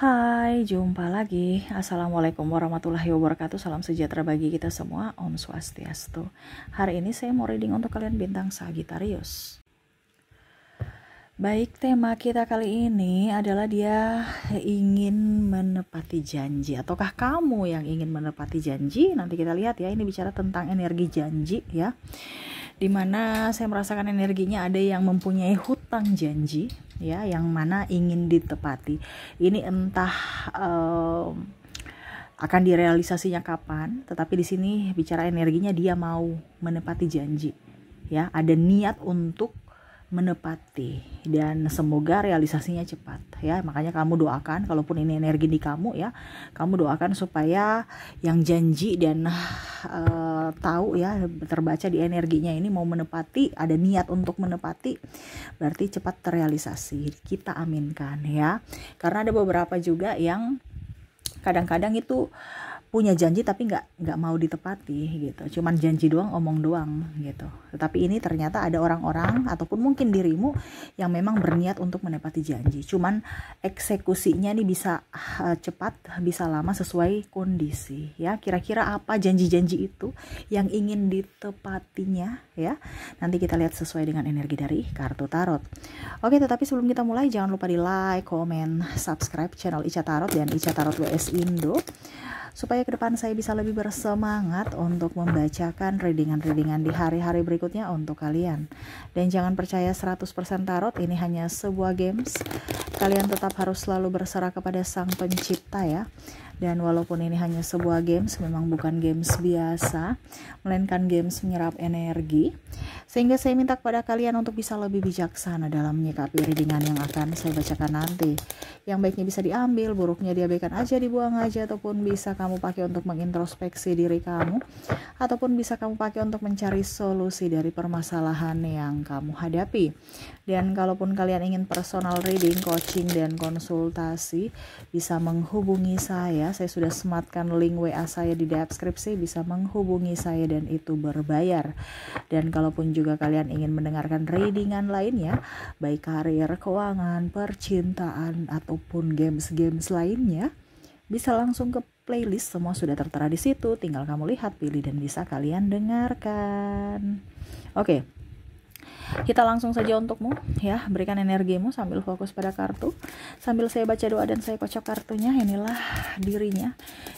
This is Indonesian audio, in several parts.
Hai, jumpa lagi. Assalamualaikum warahmatullahi wabarakatuh. Salam sejahtera bagi kita semua. Om Swastiastu. Hari ini saya mau reading untuk kalian bintang Sagittarius. Baik, tema kita kali ini adalah dia ingin menepati janji. Ataukah kamu yang ingin menepati janji? Nanti kita lihat ya, ini bicara tentang energi janji ya. Dimana saya merasakan energinya ada yang mempunyai hutang janji ya, yang mana ingin ditepati. Ini entah akan direalisasinya kapan, tetapi di sini bicara energinya dia mau menepati janji ya, ada niat untuk menepati dan semoga realisasinya cepat ya. Makanya kamu doakan, kalaupun ini energi di kamu ya, kamu doakan supaya yang janji dan tahu ya, terbaca di energinya ini mau menepati, ada niat untuk menepati, berarti cepat terrealisasi. Kita aminkan ya, karena ada beberapa juga yang kadang-kadang itu punya janji tapi nggak mau ditepati gitu, cuman janji doang, omong doang gitu. Tetapi ini ternyata ada orang-orang ataupun mungkin dirimu yang memang berniat untuk menepati janji, cuman eksekusinya nih bisa cepat, bisa lama sesuai kondisi ya. Kira-kira apa janji-janji itu yang ingin ditepatinya ya? Nanti kita lihat sesuai dengan energi dari kartu tarot. Oke, tetapi sebelum kita mulai jangan lupa di like, komen, subscribe channel Ica Tarot dan Ica Tarot WS Indo, supaya ke depan saya bisa lebih bersemangat untuk membacakan readingan-readingan di hari-hari berikutnya untuk kalian. Dan jangan percaya 100% tarot, ini hanya sebuah games. Kalian tetap harus selalu berserah kepada Sang Pencipta ya. Dan walaupun ini hanya sebuah games, memang bukan games biasa, melainkan games menyerap energi. Sehingga saya minta kepada kalian untuk bisa lebih bijaksana dalam menyikapi readingan yang akan saya bacakan nanti. Yang baiknya bisa diambil, buruknya diabaikan aja, dibuang aja, ataupun bisa kamu pakai untuk mengintrospeksi diri kamu, ataupun bisa kamu pakai untuk mencari solusi dari permasalahan yang kamu hadapi. Dan kalaupun kalian ingin personal reading, coaching, dan konsultasi, bisa menghubungi saya sudah sematkan link WA saya di deskripsi, bisa menghubungi saya dan itu berbayar. Dan kalaupun juga kalian ingin mendengarkan readingan lainnya, baik karir, keuangan, percintaan, ataupun games-games lainnya, bisa langsung ke playlist, semua sudah tertera di situ, tinggal kamu lihat, pilih, dan bisa kalian dengarkan. Oke, kita langsung saja untukmu ya, berikan energimu sambil fokus pada kartu, sambil saya baca doa dan saya kocok kartunya. Inilah dirinya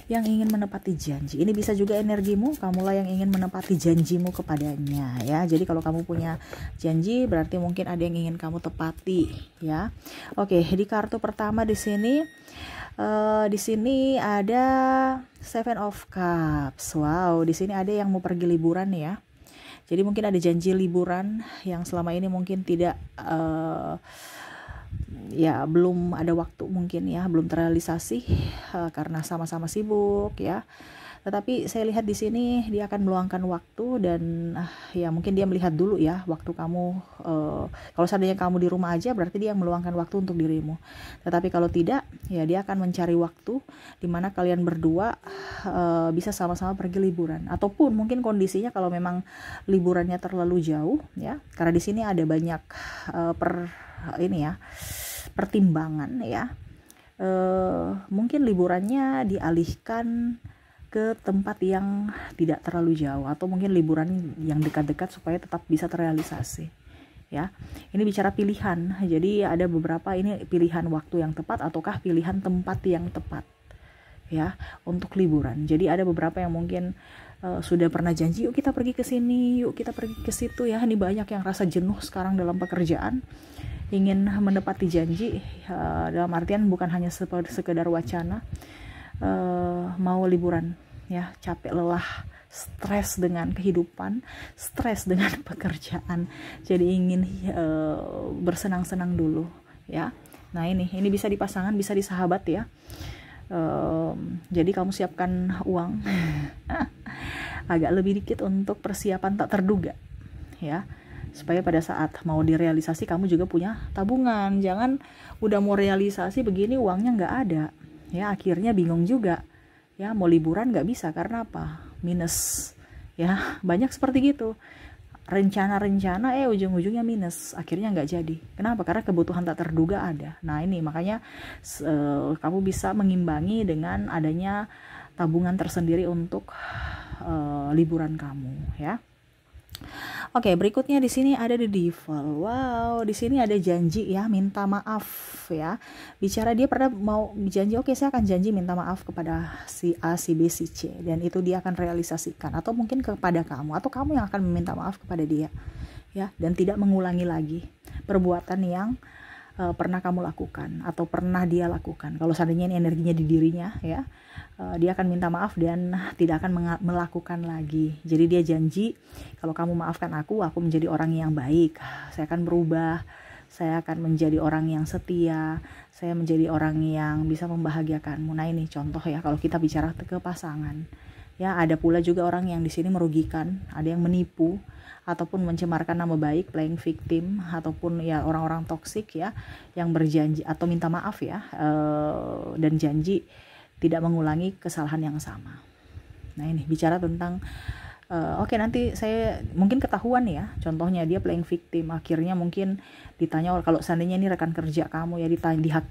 yang ingin menepati janji. Ini bisa juga energimu, kamulah yang ingin menepati janjimu kepadanya ya. Jadi kalau kamu punya janji, berarti mungkin ada yang ingin kamu tepati ya. Oke, di kartu pertama di sini ada Seven of Cups. Wow, di sini ada yang mau pergi liburan ya. Jadi mungkin ada janji liburan yang selama ini mungkin tidak ya, belum ada waktu mungkin ya, belum terrealisasi karena sama-sama sibuk ya. Tetapi saya lihat di sini dia akan meluangkan waktu dan ya mungkin dia melihat dulu ya waktu kamu, kalau seandainya kamu di rumah aja berarti dia meluangkan waktu untuk dirimu. Tetapi kalau tidak ya dia akan mencari waktu di mana kalian berdua bisa sama-sama pergi liburan, ataupun mungkin kondisinya kalau memang liburannya terlalu jauh ya, karena di sini ada banyak pertimbangan ya. Mungkin liburannya dialihkan ke tempat yang tidak terlalu jauh, atau mungkin liburan yang dekat-dekat supaya tetap bisa terrealisasi ya. Ini bicara pilihan, jadi ada beberapa, ini pilihan waktu yang tepat ataukah pilihan tempat yang tepat ya untuk liburan. Jadi ada beberapa yang mungkin sudah pernah janji, yuk kita pergi ke sini, yuk kita pergi ke situ ya. Ini banyak yang rasa jenuh sekarang dalam pekerjaan, ingin menepati janji, dalam artian bukan hanya sekedar wacana, mau liburan ya, capek, lelah, stres dengan kehidupan, stres dengan pekerjaan, jadi ingin bersenang-senang dulu ya. Nah ini bisa di pasangan, bisa di sahabat ya. Jadi kamu siapkan uang agak lebih dikit untuk persiapan tak terduga ya, supaya pada saat mau direalisasi kamu juga punya tabungan. Jangan udah mau realisasi begini uangnya nggak ada ya, akhirnya bingung juga ya, mau liburan nggak bisa karena apa, minus ya. Banyak seperti gitu, rencana-rencana ujung-ujungnya minus, akhirnya nggak jadi. Kenapa? Karena kebutuhan tak terduga ada. Nah ini makanya kamu bisa mengimbangi dengan adanya tabungan tersendiri untuk liburan kamu ya. Oke, berikutnya di sini ada the devil. Wow, di sini ada janji ya, minta maaf ya. Bicara dia pernah mau janji, oke saya akan janji minta maaf kepada si A, si B, si C, dan itu dia akan realisasikan, atau mungkin kepada kamu, atau kamu yang akan meminta maaf kepada dia ya, dan tidak mengulangi lagi perbuatan yang pernah kamu lakukan atau pernah dia lakukan. Kalau seandainya ini energinya di dirinya ya, dia akan minta maaf dan tidak akan melakukan lagi. Jadi dia janji, kalau kamu maafkan aku menjadi orang yang baik, saya akan berubah, saya akan menjadi orang yang setia, saya menjadi orang yang bisa membahagiakanmu. Nah ini contoh ya, kalau kita bicara ke pasangan ya. Ada pula juga orang yang di sini merugikan, ada yang menipu ataupun mencemarkan nama baik, playing victim, ataupun ya orang-orang toksik ya, yang berjanji atau minta maaf ya, dan janji tidak mengulangi kesalahan yang sama. Nah ini bicara tentang oke, nanti saya mungkin ketahuan ya, contohnya dia playing victim, akhirnya mungkin ditanya, kalau seandainya ini rekan kerja kamu ya, ditanya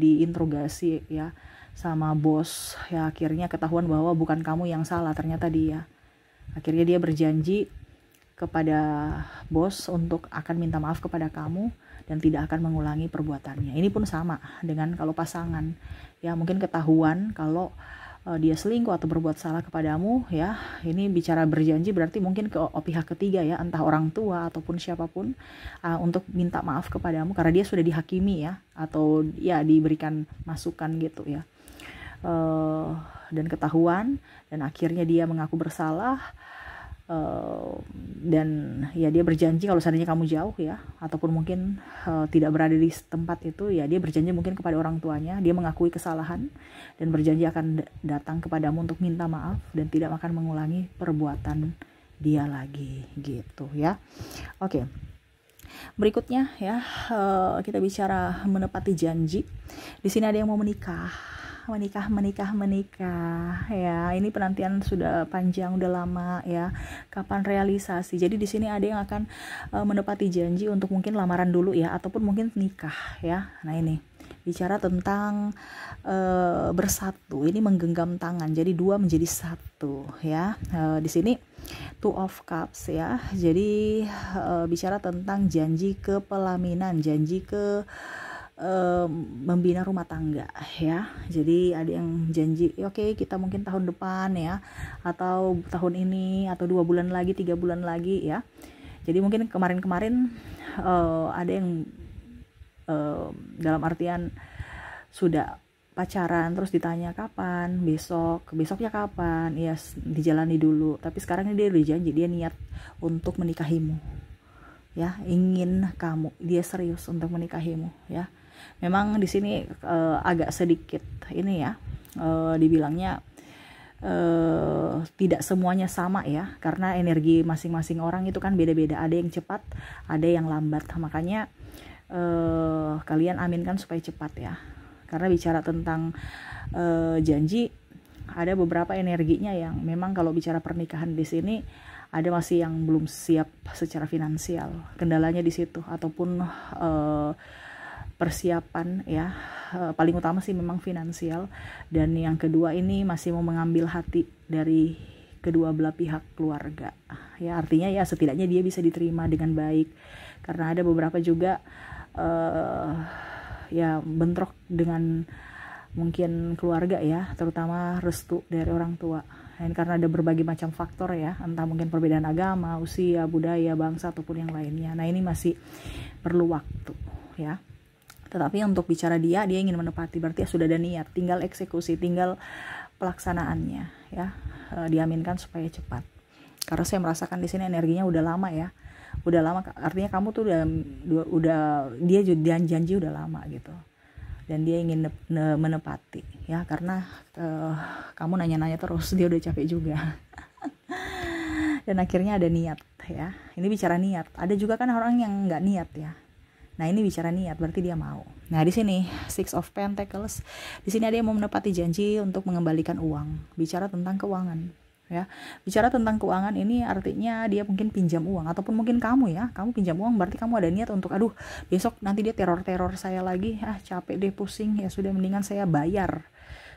diinterogasi ya sama bos ya, akhirnya ketahuan bahwa bukan kamu yang salah, ternyata dia. Akhirnya dia berjanji kepada bos untuk akan minta maaf kepada kamu dan tidak akan mengulangi perbuatannya. Ini pun sama dengan kalau pasangan ya, mungkin ketahuan kalau dia selingkuh atau berbuat salah kepadamu ya. Ini bicara berjanji berarti mungkin ke pihak ketiga ya, entah orang tua ataupun siapapun, untuk minta maaf kepadamu karena dia sudah dihakimi ya, atau ya diberikan masukan gitu ya, dan ketahuan, dan akhirnya dia mengaku bersalah. Dan ya dia berjanji kalau seandainya kamu jauh ya, ataupun mungkin tidak berada di tempat itu ya, dia berjanji mungkin kepada orang tuanya, dia mengakui kesalahan dan berjanji akan datang kepadamu untuk minta maaf dan tidak akan mengulangi perbuatan dia lagi gitu ya. Oke. Berikutnya ya, kita bicara menepati janji. Di sini ada yang mau menikah ya. Ini penantian sudah panjang, udah lama ya. Kapan realisasi? Jadi di sini ada yang akan menepati janji untuk mungkin lamaran dulu ya, ataupun mungkin nikah ya. Nah ini bicara tentang bersatu. Ini menggenggam tangan. Jadi dua menjadi satu ya. Di sini Two of Cups ya. Jadi bicara tentang janji kepelaminan, janji ke membina rumah tangga ya. Jadi ada yang janji oke, kita mungkin tahun depan ya, atau tahun ini, atau 2 bulan lagi, 3 bulan lagi ya. Jadi mungkin kemarin-kemarin ada yang dalam artian sudah pacaran terus ditanya kapan, besoknya kapan ya, dijalani dulu. Tapi sekarang ini dia udah janji, dia niat untuk menikahimu ya, ingin kamu, dia serius untuk menikahimu ya. Memang di sini agak sedikit ini ya, dibilangnya tidak semuanya sama ya, karena energi masing-masing orang itu kan beda-beda, ada yang cepat, ada yang lambat. Makanya kalian aminkan supaya cepat ya, karena bicara tentang janji, ada beberapa energinya yang memang kalau bicara pernikahan di sini ada masih yang belum siap secara finansial, kendalanya di situ, ataupun persiapan ya, paling utama sih memang finansial, dan yang kedua ini masih mau mengambil hati dari kedua belah pihak keluarga ya. Artinya ya setidaknya dia bisa diterima dengan baik, karena ada beberapa juga ya bentrok dengan mungkin keluarga ya, terutama restu dari orang tua. Dan karena ada berbagai macam faktor ya, entah mungkin perbedaan agama, usia, budaya, bangsa, ataupun yang lainnya. Nah ini masih perlu waktu ya. Tetapi untuk bicara dia ingin menepati, berarti ya sudah ada niat, tinggal eksekusi, tinggal pelaksanaannya ya. Diaminkan supaya cepat. Karena saya merasakan di sini energinya udah lama ya. Udah lama, artinya kamu tuh udah dia janji udah lama gitu. Dan dia ingin menepati ya, karena kamu nanya-nanya terus, dia udah capek juga. Dan akhirnya ada niat ya. Ini bicara niat. Ada juga kan orang yang nggak niat ya. Nah ini bicara niat, berarti dia mau. Nah di sini Six of Pentacles, di sini ada yang mau menepati janji untuk mengembalikan uang. Bicara tentang keuangan ya. Bicara tentang keuangan ini artinya dia mungkin pinjam uang, ataupun mungkin kamu ya, kamu pinjam uang, berarti kamu ada niat untuk aduh besok nanti dia teror saya lagi, capek deh, pusing, ya sudah mendingan saya bayar,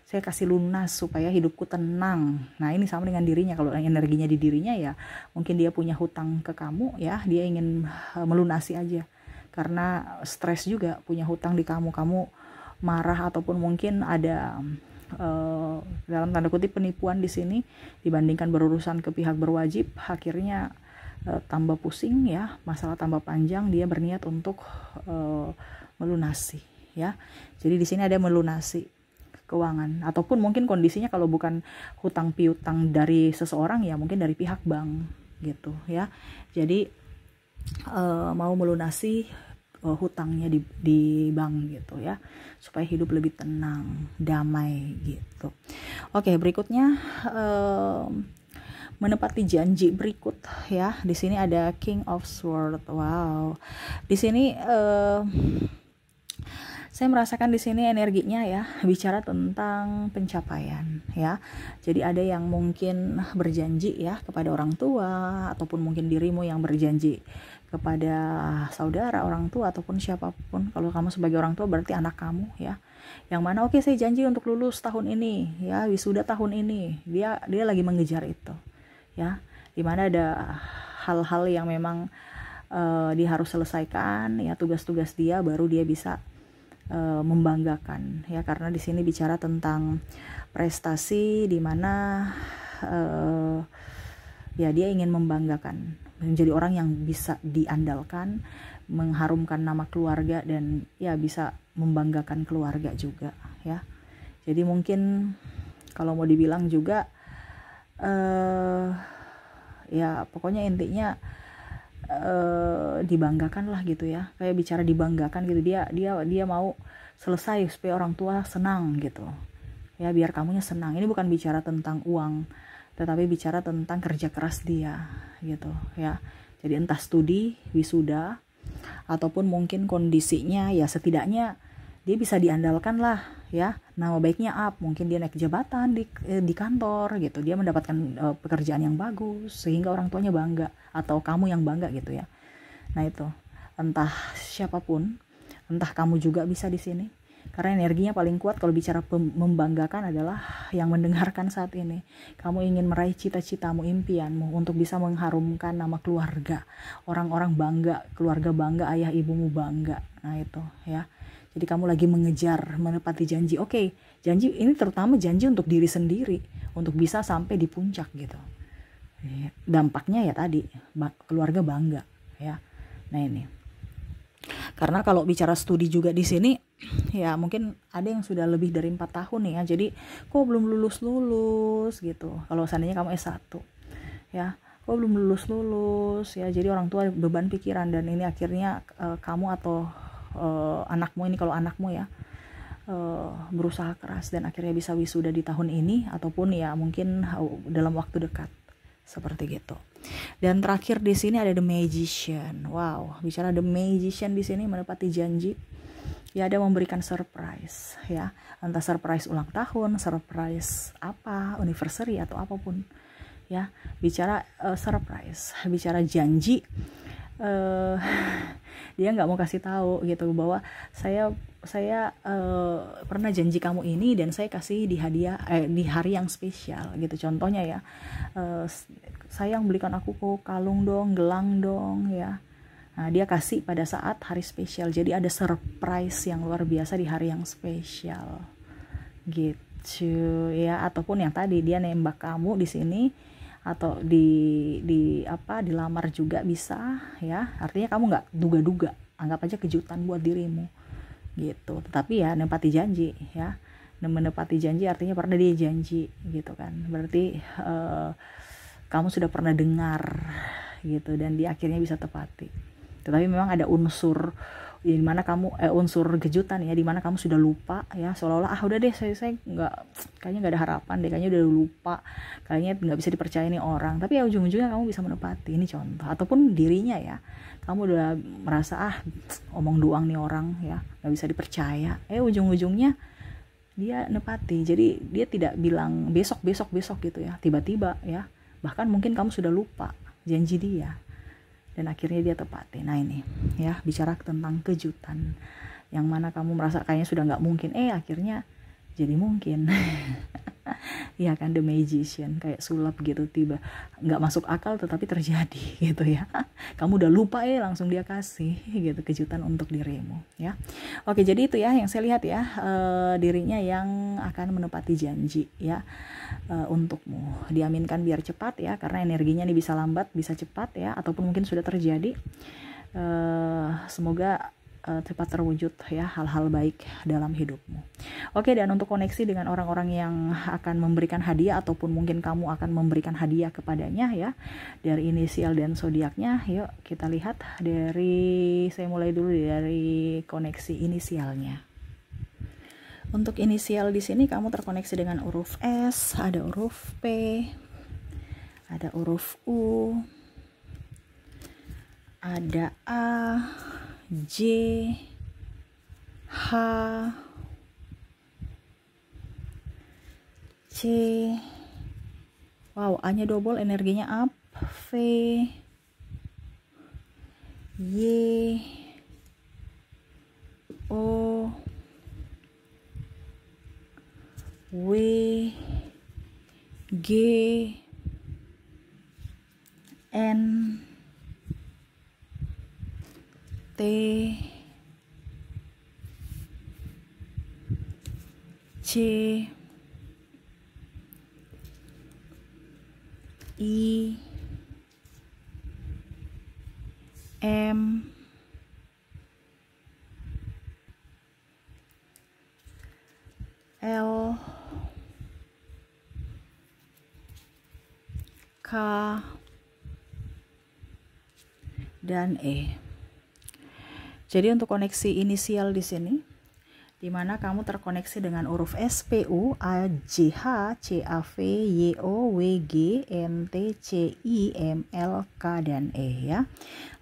saya kasih lunas supaya hidupku tenang. Nah ini sama dengan dirinya, kalau energinya di dirinya ya mungkin dia punya hutang ke kamu ya, dia ingin melunasi aja karena stres juga punya hutang di kamu marah, ataupun mungkin ada dalam tanda kutip penipuan di sini dibandingkan berurusan ke pihak berwajib, akhirnya tambah pusing ya, masalah tambah panjang, dia berniat untuk melunasi ya. Jadi di sini ada melunasi keuangan, ataupun mungkin kondisinya kalau bukan hutang piutang dari seseorang ya mungkin dari pihak bank gitu ya. Jadi mau melunasi hutangnya di bank gitu ya, supaya hidup lebih tenang, damai gitu. Oke, berikutnya menepati janji berikut ya. Di sini ada King of Swords. Wow. Di sini saya merasakan di sini energinya ya bicara tentang pencapaian ya. Jadi ada yang mungkin berjanji ya kepada orang tua, ataupun mungkin dirimu yang berjanji kepada saudara, orang tua, ataupun siapapun. Kalau kamu sebagai orang tua berarti anak kamu ya, yang mana oke, saya janji untuk lulus tahun ini ya, wisuda tahun ini. Dia lagi mengejar itu ya, dimana ada hal-hal yang memang dia harus selesaikan ya, tugas-tugas dia, baru dia bisa membanggakan ya, karena di sini bicara tentang prestasi, di mana ya dia ingin membanggakan, menjadi orang yang bisa diandalkan, mengharumkan nama keluarga, dan ya bisa membanggakan keluarga juga ya. Jadi mungkin kalau mau dibilang juga ya pokoknya intinya dibanggakan lah gitu ya, kayak bicara dibanggakan gitu. Dia mau selesai supaya orang tua senang gitu ya, biar kamunya senang. Ini bukan bicara tentang uang, tetapi bicara tentang kerja keras dia gitu ya. Jadi entah studi, wisuda, ataupun mungkin kondisinya ya setidaknya dia bisa diandalkan lah ya, nama baiknya up, mungkin dia naik jabatan di kantor gitu, dia mendapatkan pekerjaan yang bagus sehingga orang tuanya bangga, atau kamu yang bangga gitu ya. Nah itu entah siapapun, entah kamu juga bisa di sini, karena energinya paling kuat kalau bicara membanggakan adalah yang mendengarkan saat ini. Kamu ingin meraih cita-citamu, impianmu untuk bisa mengharumkan nama keluarga, orang-orang bangga, keluarga bangga, ayah ibumu bangga. Nah itu ya. Jadi kamu lagi mengejar menepati janji. Oke, janji ini terutama janji untuk diri sendiri, untuk bisa sampai di puncak gitu. Dampaknya ya tadi keluarga bangga ya. Nah ini. Karena kalau bicara studi juga di sini ya mungkin ada yang sudah lebih dari 4 tahun ya. Jadi kok belum lulus gitu. Kalau seandainya kamu S1 ya, kok belum lulus ya. Jadi orang tua beban pikiran, dan ini akhirnya kamu atau anakmu ini, kalau anakmu ya berusaha keras dan akhirnya bisa wisuda di tahun ini, ataupun ya mungkin dalam waktu dekat seperti gitu. Dan terakhir di sini ada The Magician. Wow, bicara The Magician di sini menepati janji ya, ada memberikan surprise ya, entah surprise ulang tahun, surprise apa, anniversary atau apapun ya. Bicara surprise, bicara janji, dia nggak mau kasih tahu gitu bahwa saya pernah janji kamu ini dan saya kasih di hadiah di hari yang spesial gitu. Contohnya ya, sayang belikan aku kok kalung dong, gelang dong ya. Nah, dia kasih pada saat hari spesial. Jadi ada surprise yang luar biasa di hari yang spesial gitu ya. Ataupun yang tadi dia nembak kamu di sini, atau dilamar juga bisa ya. Artinya kamu nggak duga-duga, anggap aja kejutan buat dirimu gitu. Tetapi ya menepati janji ya. Menepati janji artinya pernah dia janji gitu kan. Berarti kamu sudah pernah dengar gitu, dan dia akhirnya bisa tepati. Tetapi memang ada unsur di mana kamu unsur kejutan ya, di mana kamu sudah lupa ya, seolah-olah udah deh saya nggak, kayaknya nggak ada harapan deh, kayaknya udah lupa, kayaknya nggak bisa dipercaya nih orang. Tapi ya ujung-ujungnya kamu bisa menepati. Ini contoh. Ataupun dirinya ya, kamu udah merasa omong doang nih orang ya, nggak bisa dipercaya. Ujung-ujungnya dia nepati. Jadi dia tidak bilang besok gitu ya, tiba-tiba ya. Bahkan mungkin kamu sudah lupa janji dia dan akhirnya dia tepati. Nah ini ya, bicara tentang kejutan yang mana kamu merasa kayaknya sudah nggak mungkin, akhirnya jadi mungkin. Iya kan, the magician, kayak sulap gitu, tiba nggak masuk akal tetapi terjadi gitu ya. Kamu udah lupa langsung dia kasih gitu kejutan untuk dirimu ya. Oke, jadi itu ya yang saya lihat ya, dirinya yang akan menepati janji ya, untukmu. Diaminkan biar cepat ya, karena energinya ini bisa lambat bisa cepat ya, ataupun mungkin sudah terjadi. Semoga cepat terwujud ya hal-hal baik dalam hidupmu. Oke, dan untuk koneksi dengan orang-orang yang akan memberikan hadiah ataupun mungkin kamu akan memberikan hadiah kepadanya ya, dari inisial dan zodiaknya, yuk kita lihat saya mulai dulu dari koneksi inisialnya. Untuk inisial di sini kamu terkoneksi dengan huruf S, ada huruf P, ada huruf U, ada A, J, H, C, wow, A-nya double, energinya up, V, Y, O, W, G, N, T, C, I, M, L, K, dan E. Jadi untuk koneksi inisial di sini, di mana kamu terkoneksi dengan huruf S, P, U, A, J, H, C, A, V, Y, O, W, G, M, T, C, I, M, L, K, dan E ya.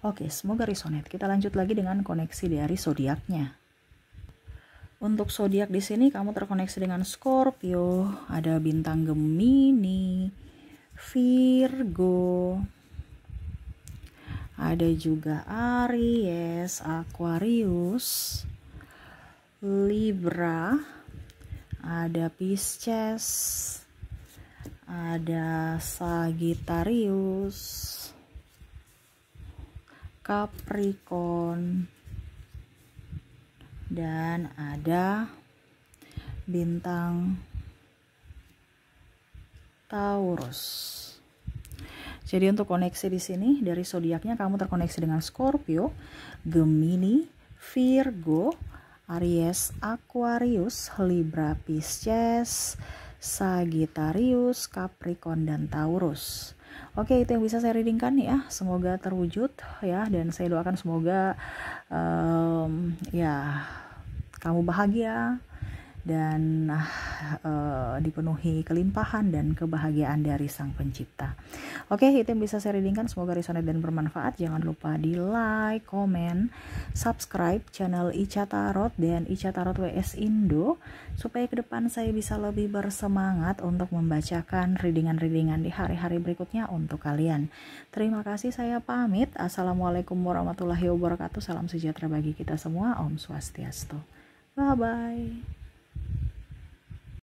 Oke, semoga resonate. Kita lanjut lagi dengan koneksi dari zodiaknya. Untuk zodiak di sini kamu terkoneksi dengan Scorpio, ada bintang Gemini, Virgo, ada juga Aries, Aquarius, Libra, ada Pisces, ada Sagittarius, Capricorn, dan ada bintang Taurus. Jadi untuk koneksi di sini dari zodiaknya kamu terkoneksi dengan Scorpio, Gemini, Virgo, Aries, Aquarius, Libra, Pisces, Sagittarius, Capricorn, dan Taurus. Oke, itu yang bisa saya readingkan ya. Semoga terwujud ya, dan saya doakan semoga ya kamu bahagia dan dipenuhi kelimpahan dan kebahagiaan dari Sang Pencipta. Oke, itu yang bisa saya readingkan. Semoga resonate dan bermanfaat. Jangan lupa di like, komen, subscribe channel Ica Tarot dan Ica Tarot WS Indo, supaya ke depan saya bisa lebih bersemangat untuk membacakan readingan-readingan di hari-hari berikutnya untuk kalian. Terima kasih, saya pamit. Assalamualaikum warahmatullahi wabarakatuh. Salam sejahtera bagi kita semua. Om Swastiastu. Bye-bye.